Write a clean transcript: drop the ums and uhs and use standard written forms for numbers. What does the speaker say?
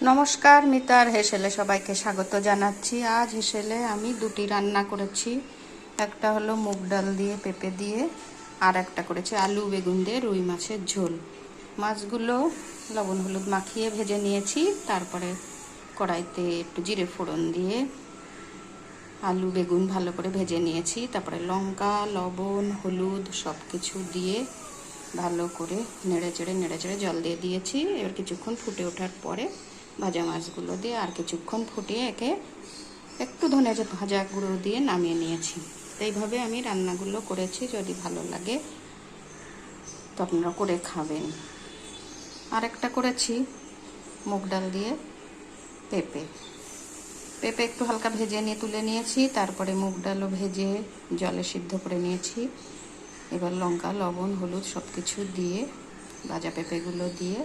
নমস্কার, মিতার হেসেলে সবাইকে স্বাগত জানাচ্ছি। আজ হেসেলে আমি দুটি রান্না করেছি। একটা হলো মুগ ডাল দিয়ে পেঁপে দিয়ে, আর একটা করেছি আলু বেগুন দিয়ে রুই মাছের ঝোল। মাছগুলো লবণ হলুদ মাখিয়ে ভেজে নিয়েছি, তারপরে কড়াইতে একটু জিরে ফোড়ন দিয়ে আলু বেগুন ভালো করে ভেজে নিয়েছি। তারপরে লঙ্কা লবণ হলুদ সব কিছু দিয়ে ভালো করে নেড়ে চেড়ে জল দিয়ে দিয়েছি। এবার কিছুক্ষণ ফুটে ওঠার পরে ভাজা মাছগুলো দিয়ে আর কিছুক্ষণ ফুটিয়ে একে একটু ধনে ভাজা গুঁড়ো দিয়ে নামিয়ে নিয়েছি। এইভাবে আমি রান্নাগুলো করেছি। যদি ভালো লাগে তো আপনারা করে খাবেন। আরেকটা করেছি মুগ ডাল দিয়ে পেঁপে একটু হালকা ভেজে নিয়ে তুলে নিয়েছি। তারপরে মুগ ডালও ভেজে জলে সিদ্ধ করে নিয়েছি। এবার লঙ্কা লবণ হলুদ সব কিছু দিয়ে ভাজা পেঁপেগুলো দিয়ে